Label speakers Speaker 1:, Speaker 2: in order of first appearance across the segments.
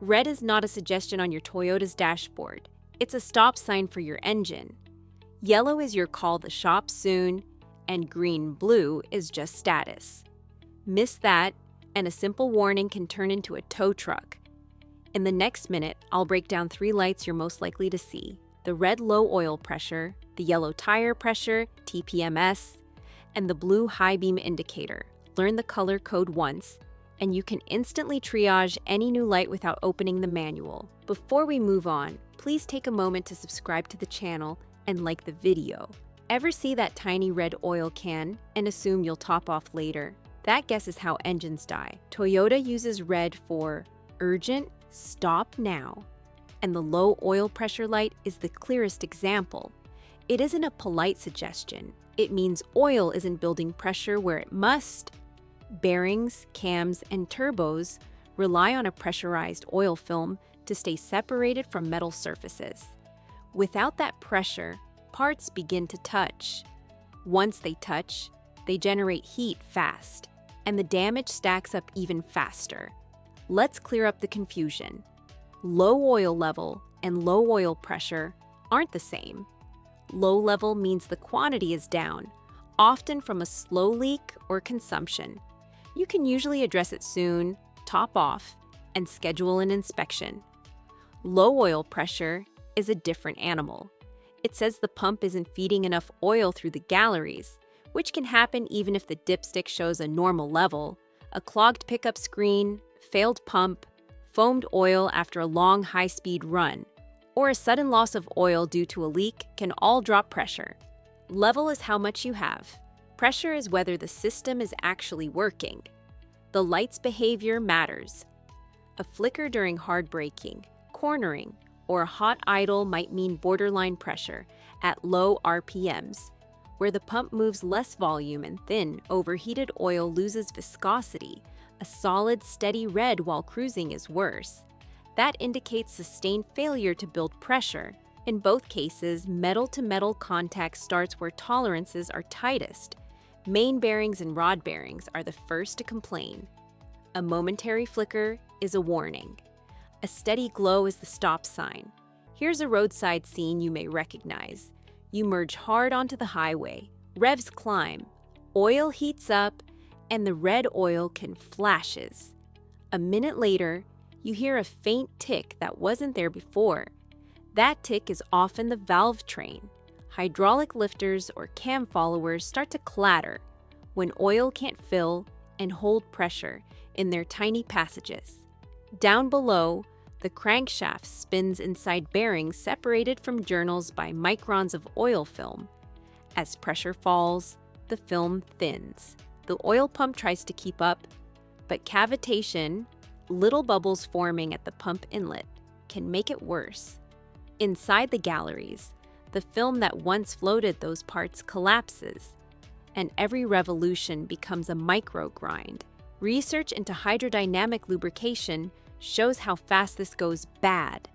Speaker 1: Red is not a suggestion on your Toyota's dashboard. It's a stop sign for your engine. Yellow is your call the shop soon, and green-blue is just status. Miss that, and a simple warning can turn into a tow truck. In the next minute, I'll break down 3 lights you're most likely to see: the red low oil pressure, the yellow tire pressure, TPMS, and the blue high beam indicator. Learn the color code once, and you can instantly triage any new light without opening the manual. Before we move on, please take a moment to subscribe to the channel and like the video. Ever see that tiny red oil can and assume you'll top off later? That guesses how engines die. Toyota uses red for urgent, stop now. And the low oil pressure light is the clearest example. It isn't a polite suggestion. It means oil isn't building pressure where it must. Bearings, cams, and turbos rely on a pressurized oil film to stay separated from metal surfaces. Without that pressure, parts begin to touch. Once they touch, they generate heat fast, and the damage stacks up even faster. Let's clear up the confusion. Low oil level and low oil pressure aren't the same. Low level means the quantity is down, often from a slow leak or consumption. You can usually address it soon, top off, and schedule an inspection. Low oil pressure is a different animal. It says the pump isn't feeding enough oil through the galleries, which can happen even if the dipstick shows a normal level. A clogged pickup screen, failed pump, foamed oil after a long high-speed run, or a sudden loss of oil due to a leak can all drop pressure. Level is how much you have. Pressure is whether the system is actually working. The light's behavior matters. A flicker during hard braking, cornering, or a hot idle might mean borderline pressure at low RPMs. Where the pump moves less volume and thin, overheated oil loses viscosity. A solid, steady red while cruising is worse. That indicates sustained failure to build pressure. In both cases, metal-to-metal contact starts where tolerances are tightest. Main bearings and rod bearings are the first to complain. A momentary flicker is a warning. A steady glow is the stop sign. Here's a roadside scene you may recognize. You merge hard onto the highway. Revs climb. Oil heats up, and the red oil can flashes. A minute later, you hear a faint tick that wasn't there before. That tick is often the valve train. Hydraulic lifters or cam followers start to clatter when oil can't fill and hold pressure in their tiny passages. Down below, the crankshaft spins inside bearings separated from journals by microns of oil film. As pressure falls, the film thins. The oil pump tries to keep up, but cavitation, little bubbles forming at the pump inlet, can make it worse. Inside the galleries, the film that once floated those parts collapses, and every revolution becomes a micro grind. Research into hydrodynamic lubrication shows how fast this goes bad.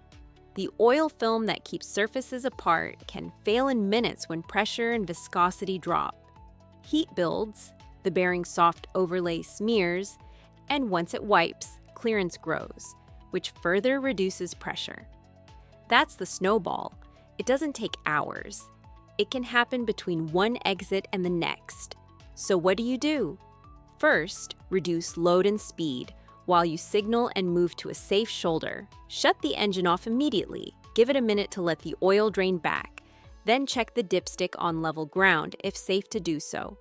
Speaker 1: The oil film that keeps surfaces apart can fail in minutes when pressure and viscosity drop. Heat builds, the bearing soft overlay smears, and once it wipes, clearance grows, which further reduces pressure. That's the snowball. It doesn't take hours. It can happen between one exit and the next. So what do? First, reduce load and speed while you signal and move to a safe shoulder. Shut the engine off immediately. Give it a minute to let the oil drain back. Then check the dipstick on level ground if safe to do so.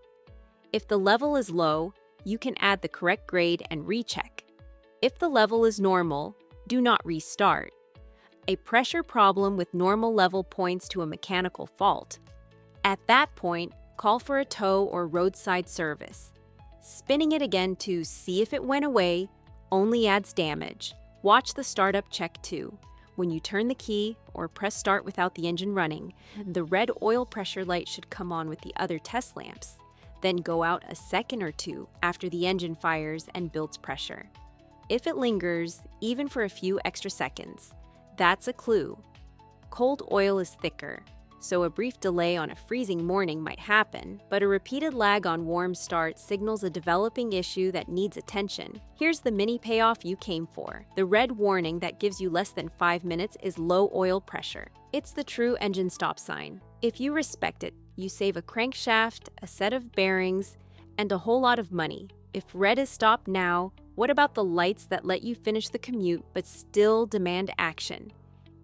Speaker 1: If the level is low, you can add the correct grade and recheck. If the level is normal, do not restart. A pressure problem with normal level points to a mechanical fault. At that point, call for a tow or roadside service. Spinning it again to see if it went away only adds damage. Watch the startup check too. When you turn the key or press start without the engine running, the red oil pressure light should come on with the other test lamps, then go out a second or two after the engine fires and builds pressure. If it lingers, even for a few extra seconds, that's a clue. Cold oil is thicker, so a brief delay on a freezing morning might happen, but a repeated lag on warm start signals a developing issue that needs attention. Here's the mini payoff you came for. The red warning that gives you less than 5 minutes is low oil pressure. It's the true engine stop sign. If you respect it, you save a crankshaft, a set of bearings, and a whole lot of money. If red is stop now, what about the lights that let you finish the commute but still demand action?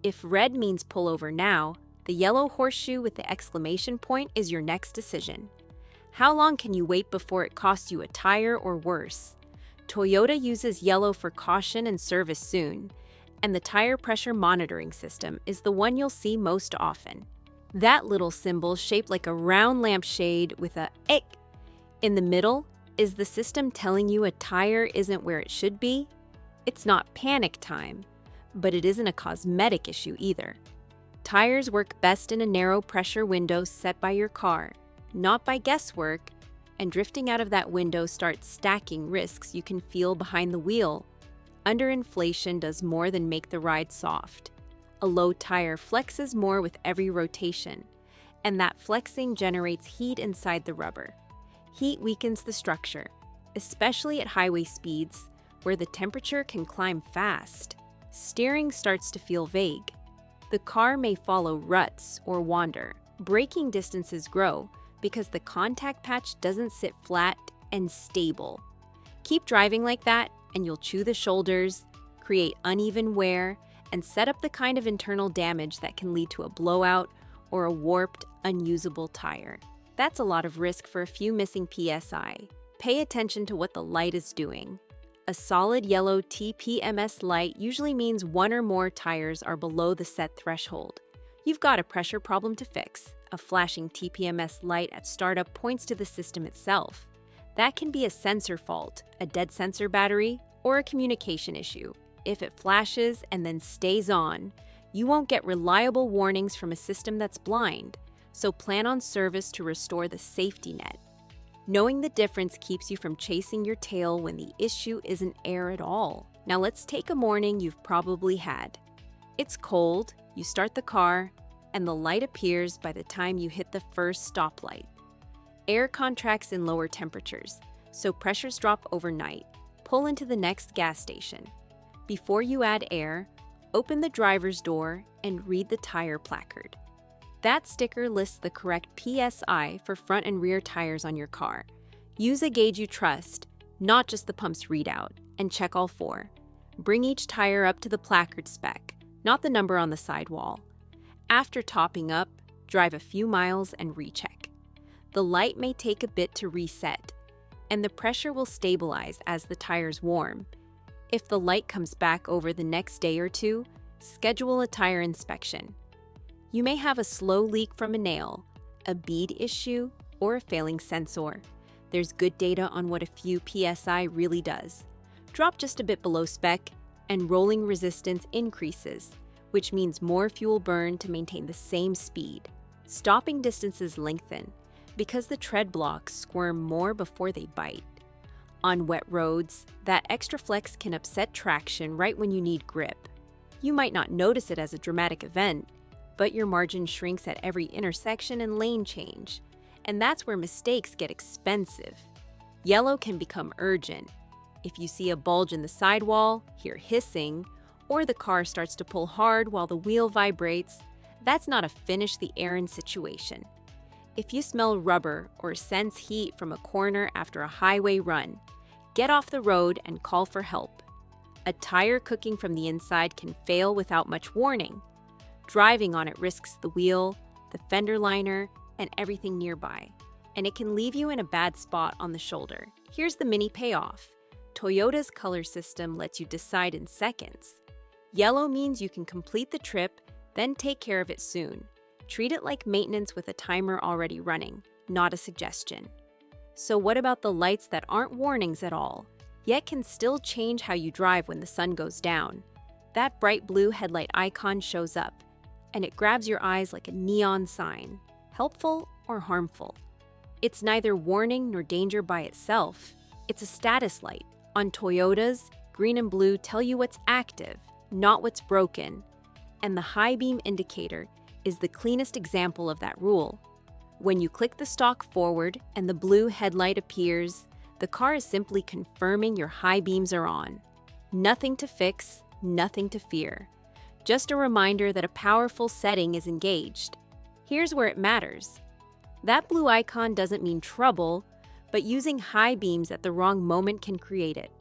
Speaker 1: If red means pull over now, the yellow horseshoe with the exclamation point is your next decision. How long can you wait before it costs you a tire or worse? Toyota uses yellow for caution and service soon, and the tire pressure monitoring system is the one you'll see most often. That little symbol shaped like a round lampshade with a "ick" in the middle is the system telling you a tire isn't where it should be. It's not panic time, but it isn't a cosmetic issue either. Tires work best in a narrow pressure window set by your car, not by guesswork, and drifting out of that window starts stacking risks you can feel behind the wheel. Underinflation does more than make the ride soft. A low tire flexes more with every rotation, and that flexing generates heat inside the rubber. Heat weakens the structure, especially at highway speeds where the temperature can climb fast. Steering starts to feel vague. The car may follow ruts or wander. Braking distances grow because the contact patch doesn't sit flat and stable. Keep driving like that and you'll chew the shoulders, create uneven wear, and set up the kind of internal damage that can lead to a blowout or a warped, unusable tire. That's a lot of risk for a few missing PSI. Pay attention to what the light is doing. A solid yellow TPMS light usually means one or more tires are below the set threshold. You've got a pressure problem to fix. A flashing TPMS light at startup points to the system itself. That can be a sensor fault, a dead sensor battery, or a communication issue. If it flashes and then stays on, you won't get reliable warnings from a system that's blind, so plan on service to restore the safety net. Knowing the difference keeps you from chasing your tail when the issue isn't air at all. Now let's take a morning you've probably had. It's cold, you start the car, and the light appears by the time you hit the first stoplight. Air contracts in lower temperatures, so pressures drop overnight. Pull into the next gas station. Before you add air, open the driver's door and read the tire placard. That sticker lists the correct PSI for front and rear tires on your car. Use a gauge you trust, not just the pump's readout, and check all four. Bring each tire up to the placard spec, not the number on the sidewall. After topping up, drive a few miles and recheck. The light may take a bit to reset, and the pressure will stabilize as the tires warm. If the light comes back over the next day or two, schedule a tire inspection. You may have a slow leak from a nail, a bead issue, or a failing sensor. There's good data on what a few PSI really does. Drop just a bit below spec, and rolling resistance increases, which means more fuel burn to maintain the same speed. Stopping distances lengthen because the tread blocks squirm more before they bite. On wet roads, that extra flex can upset traction right when you need grip. You might not notice it as a dramatic event, but your margin shrinks at every intersection and lane change, and that's where mistakes get expensive. Yellow can become urgent. If you see a bulge in the sidewall, hear hissing, or the car starts to pull hard while the wheel vibrates, that's not a finish the errand situation. If you smell rubber or sense heat from a corner after a highway run, get off the road and call for help. A tire cooking from the inside can fail without much warning. Driving on it risks the wheel, the fender liner, and everything nearby, and it can leave you in a bad spot on the shoulder. Here's the mini payoff. Toyota's color system lets you decide in seconds. Yellow means you can complete the trip, then take care of it soon. Treat it like maintenance with a timer already running, not a suggestion. So what about the lights that aren't warnings at all, yet can still change how you drive when the sun goes down? That bright blue headlight icon shows up, and it grabs your eyes like a neon sign. Helpful or harmful? It's neither warning nor danger by itself. It's a status light. On Toyotas, green and blue tell you what's active, not what's broken. And the high beam indicator is the cleanest example of that rule. When you click the stalk forward and the blue headlight appears, the car is simply confirming your high beams are on. Nothing to fix, nothing to fear. Just a reminder that a powerful setting is engaged. Here's where it matters. That blue icon doesn't mean trouble, but using high beams at the wrong moment can create it.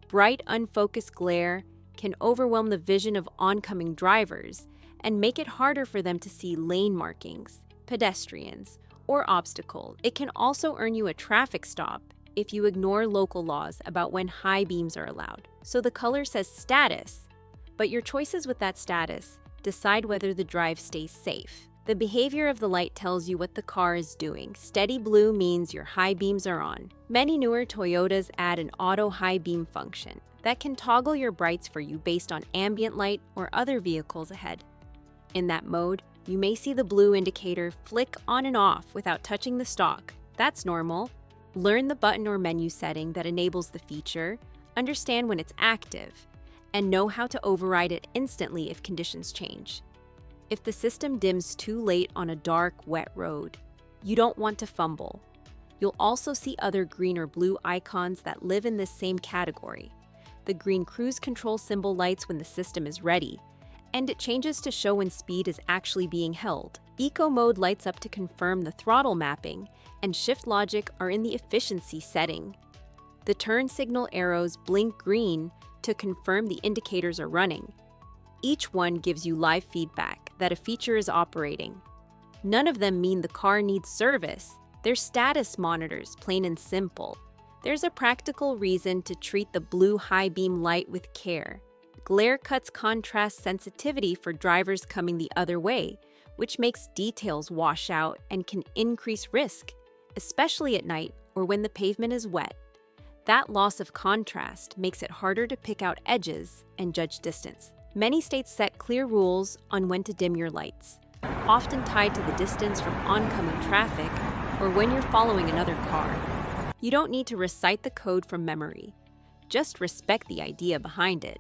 Speaker 1: Bright, unfocused glare can overwhelm the vision of oncoming drivers and make it harder for them to see lane markings, pedestrians, or obstacles. It can also earn you a traffic stop if you ignore local laws about when high beams are allowed. So the color says status, but your choices with that status decide whether the drive stays safe. The behavior of the light tells you what the car is doing. Steady blue means your high beams are on. Many newer Toyotas add an auto high beam function that can toggle your brights for you based on ambient light or other vehicles ahead. In that mode, you may see the blue indicator flick on and off without touching the stalk. That's normal. Learn the button or menu setting that enables the feature, understand when it's active, and know how to override it instantly if conditions change. If the system dims too late on a dark, wet road, you don't want to fumble. You'll also see other green or blue icons that live in this same category. The green cruise control symbol lights when the system is ready, and it changes to show when speed is actually being held. Eco mode lights up to confirm the throttle mapping, and shift logic are in the efficiency setting. The turn signal arrows blink green to confirm the indicators are running. Each one gives you live feedback that a feature is operating. None of them mean the car needs service. They're status monitors, plain and simple. There's a practical reason to treat the blue high beam light with care. Glare cuts contrast sensitivity for drivers coming the other way, which makes details wash out and can increase risk, especially at night or when the pavement is wet. That loss of contrast makes it harder to pick out edges and judge distance. Many states set clear rules on when to dim your lights, often tied to the distance from oncoming traffic or when you're following another car. You don't need to recite the code from memory. Just respect the idea behind it.